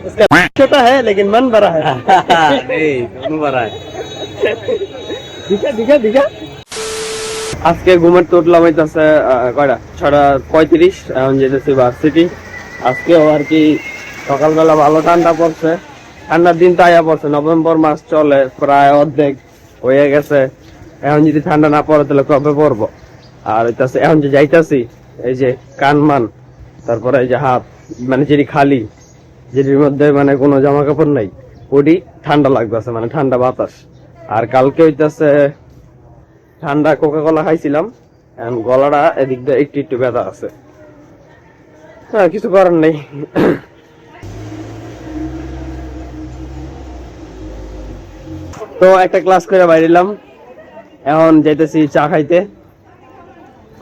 उसका छोटा है लेकिन मन बड़ा है। नहीं दोनों बड़ा है। दिखा दिखा दिखा। আজকে ঘুমের তো উঠলাম হইতাছে কয়টা 6:35 এখন যেতেছি ভার্সিটি। আজকেও আর কি সকালবেলা ভালো ঠান্ডা পড়ছে, ঠান্ডার দিন তো আয়া পড়ছে, নভেম্বর মাস চলে প্রায় অর্ধেক হয়ে গেছে। এখন যদি ঠান্ডা না পড়ে তাহলে কবে পড়বো? আর হইতাছে এখন যে যাইতাছি এই যে কানমান, তারপরে এই যে হাত মানে যেটি খালি, যেটির মধ্যে মানে কোনো জামা কাপড় নাই, ওটি ঠান্ডা লাগতেছে মানে ঠান্ডা বাতাস। আর কালকে হইতাছে ঠান্ডা কোকা কোলা খাইছিলাম, এখন গলাটা এদিক দিয়ে একটু একটু ব্যথা আছে। হ্যাঁ কিছু করার নেই। তো একটা ক্লাস করে বাইরেলাম, এখন যাইতেছি চা খাইতে।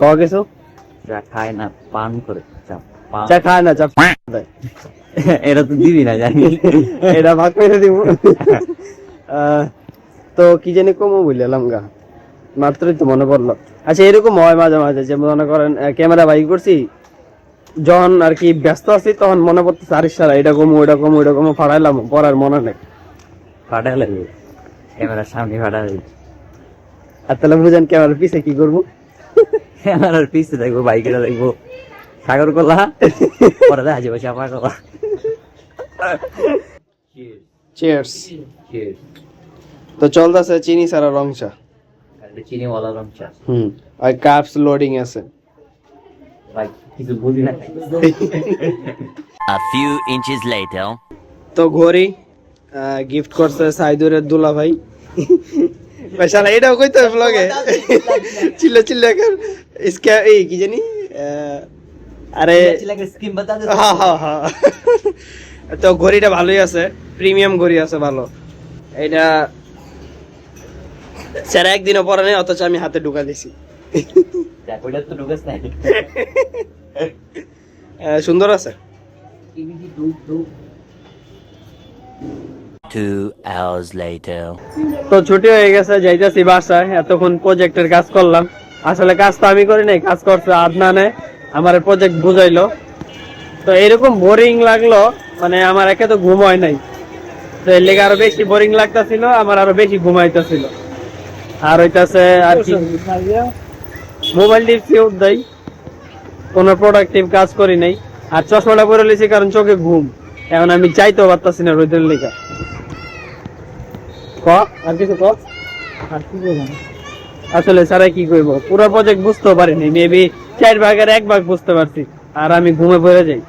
কওয়া কিছু? চা খায় না, পান করে। চা খায় না, চা দেয়। এটা তো দিবি না জানি, এটা ভাগ করে দিব। তো কি জানি কমও বুঝলাম গা, মাত্রই তো মনে পড়লো। আচ্ছা এরকম হয় মাঝে মাঝে, যে মনে করেন ক্যামেরা বাইক করছি, যখন আর কি ব্যস্ত আছি তখন মনে পড়তেছে আরে সারা এটা কমো ওইটা কমো ওইটা কমো, ফাড়াইলাম, পড়ার মনে নেই। ফাটা লাগবে ক্যামেরার সামনে, ফাটা লাগবে। আর তাহলে বুঝেন ক্যামেরার পিছে কি করবো? ক্যামেরার পিছে দেখবো, বাইকেরা দেখবো সাগর কলা, পরে দেখা যাবে চাপা কলা। চিয়ার্স। তো চলতেছে চিনি সারা রং চা, চিনি ওয়ালা রং চা। আর কাপস লোডিং আছে। ভাই কিছু বুঝি না। A few inches later. তো ঘড়ি গিফট করছে সাইদুরের দুলা ভাই। শালা এটাও কইতে ব্লগে চিল্লা চিল্লা কর ইসকা এই কি জানি আরে স্কিম বাতা দে। হ্যাঁ হ্যাঁ হ্যাঁ। তো ঘড়িটা ভালোই আছে, প্রিমিয়াম ঘড়ি আছে ভালো। এটা স্যার একদিনও পরে নেই, অথচ আমি হাতে ঢুকা দিছি। ওইটা তো ঢুকাস নাই। সুন্দর আছে। 2 hours later. তো ছুটি হয়ে গেছে, যাইতেছি বাসায়। এতক্ষণ প্রজেক্টের কাজ করলাম, আসলে কাজ তো আমি করি নাই, কাজ করছে আদনানে, আমার প্রজেক্ট বুঝাইলো। তো এরকম বোরিং লাগলো, মানে আমার একে তো ঘুম হয় নাই, তো এর লেগে আরো বেশি বোরিং লাগতেছিল, আমার আরো বেশি ঘুমাইতেছিল। আর হইতাছে আর কি মোবাইল টিপছি উদ্দাই, কোনো প্রোডাক্টিভ কাজ করি নাই। আর চশমাটা পরে লিছি কারণ চোখে ঘুম, এখন আমি চাইতেও পারতাছি না রোদের লেগে। আর কিছু আসলে স্যার কি কইব, পুরো প্রজেক্ট বুঝতেও পারিনি, মেবি 4 ভাগের 1 ভাগ বুঝতে পারছি, আর আমি ঘুমে পড়ে যাই।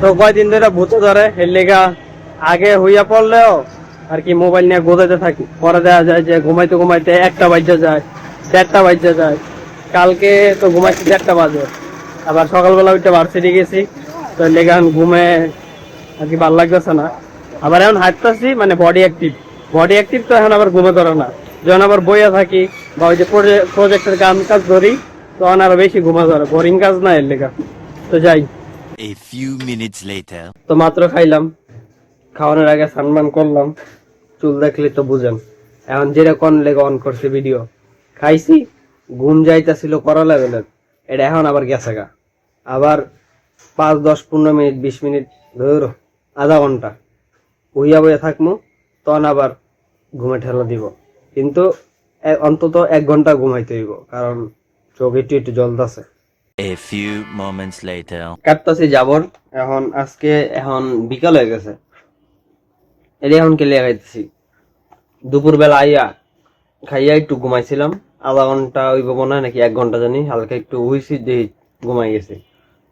তো কয়দিন ধরে ভূত ধরে, এর লেগা আগে হইয়া পড়লেও আর কি মোবাইল নিয়ে গোজাইতে থাকি, পরে দেখা যায় যে ঘুমাইতে ঘুমাইতে 1টা বাজে যায়, 4টা বাজে যায়। কালকে তো ঘুমাইছি 4টা বাজে, আবার সকালবেলা উঠে ভার্সিটি গেছি, তো এর লেগা ঘুমে আর কি ভালো লাগতেছে না। আবার এখন হাঁটতেছি, মানে বডি অ্যাক্টিভ, তো এখন আবার ঘুমে ধরে না। যখন আবার বইয়া থাকি বা ওই যে প্রজেক্টের কাজ ধরি, তখন আরো বেশি ঘুমা ধরে, বোরিং কাজ না এর লেগা। তো যাই। A few minutes later. তো মাত্র খাইলাম, খাওয়ানোর আগে সানমান করলাম, চুল দেখলে তো বুঝেন। এখন যেটা কোন লেগে অন করছে ভিডিও, খাইছি, ঘুম যাইতাছিল করা লেভেলের, এটা এখন আবার গেছে গা। আবার 5, 10, 15 মিনিট, 20 মিনিট, ধরো আধা ঘন্টা উইয়া বইয়া থাকবো, তখন আবার ঘুমে ঠেলা দিব। কিন্তু অন্তত 1 ঘন্টা ঘুমাইতে হইব, কারণ চোখ একটু একটু জ্বলতেছে। A few moments later. কাটতাছি যাবর, এখন বিকাল হয়ে গেছে, এর এখন কে লাগাইতেছি। দুপুর বেলা আইয়া খাইয়া একটু ঘুমাইছিলাম, আধা ঘন্টা হইব মনে হয় নাকি 1 ঘন্টা জানি, হালকা একটু হইছি যে ঘুমাই গেছি।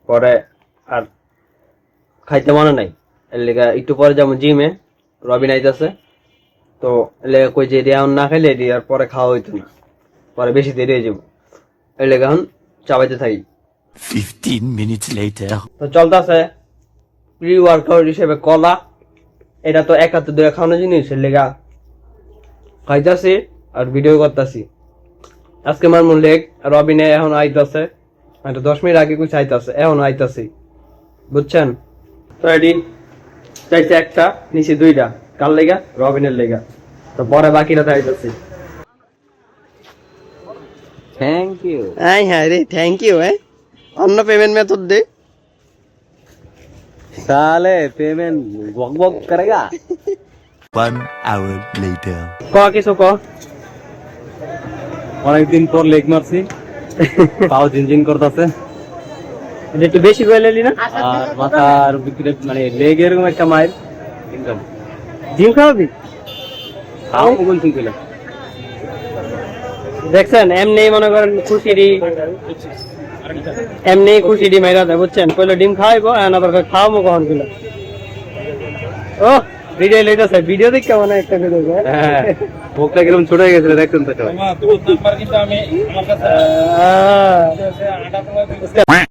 পরে আর খাইতে মনে নাই, এর লেগা একটু পরে যাবো জিমে, রবিন আইতাছে। তো এর লেগা কই যে এখন না খাইলে আর পরে খাওয়া হইতো না, পরে বেশি দেরি হয়ে যাবো, এর লেগা এখন চাবাইতে থাকি। 15 minutes later. তো চলতেছে প্রি ওয়ার্কআউট হিসেবে কলা, এটা তো 1 হাতে 2 খাওয়ানো জিনিস, এর লেগা খাইতাছি আর ভিডিও করতেছি। আজকে আমার লেগ, রবিনে এখন আইতাছে, 10 মিনিট আগে কিছু আইতাছে, এখন আইতাছি, বুঝছেন? তো এটি চাইছে 1টা, নিচে 2টা, কার লেগা? রবিনের লেগা। তো পরে বাকিটা তো আইতাছি। Thank you. হ্যাঁ রে, থ্যাংক ইউ। অন্য পেমেন্ট মেথড দে। साले पेमेंट वक वक करेगा 1 hour later. ক কিছু ক অনেকদিন পর লেগ মারছি পাও জিনজিন করতেছে এটা একটু বেশি করে নিলি না আর মাথার ভিতরে মানে লেগ এরকম একটা মাইর ইনকাম জিম খাওয়াবি তাও মোবাইল শুনছিলাম দেখছেন এমনি মনে করেন খুশিরি এমনি খুশিরি মাইরা দেয় বুঝছেন কইলো ডিম খাওয়াইবো এখন আবার কয় খাওয়াবো কখন গুলো ও ভিডিও লেটেছে ভিডিও দেখ কেমন একটা ভিডিও হ্যাঁ মুখটা কিরকম ছোট হয়ে গেছে দেখছেন তো সবাই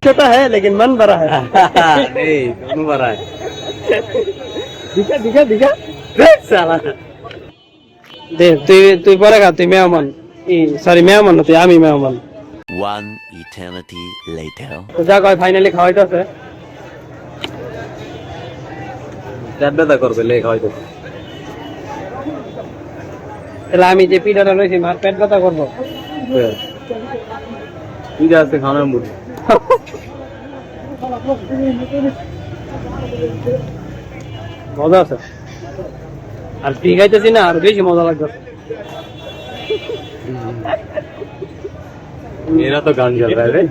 छोटा है लेकिन मन बड़ा है नहीं दोनों बड़ा है दिखा दिखा दिखा साला दे তুই পরে খা তুই মেহমান সরি মেহমান না তুই আমি মেহমান 1 eternity later. তো যা কয় ফাইনালি খাওয়াইতেছে পেট ব্যথা করবে লেগ হয়তো তাহলে আমি যে পিঠাটা রয়েছি মার পেট ব্যথা করবো ঠিক আছে খাওয়ানোর মুড মজা আছে আর ফ্রি খাইতেছি না আর বেশি মজা লাগতেছে मेरा तो गान चल रहा है रे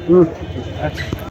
হুম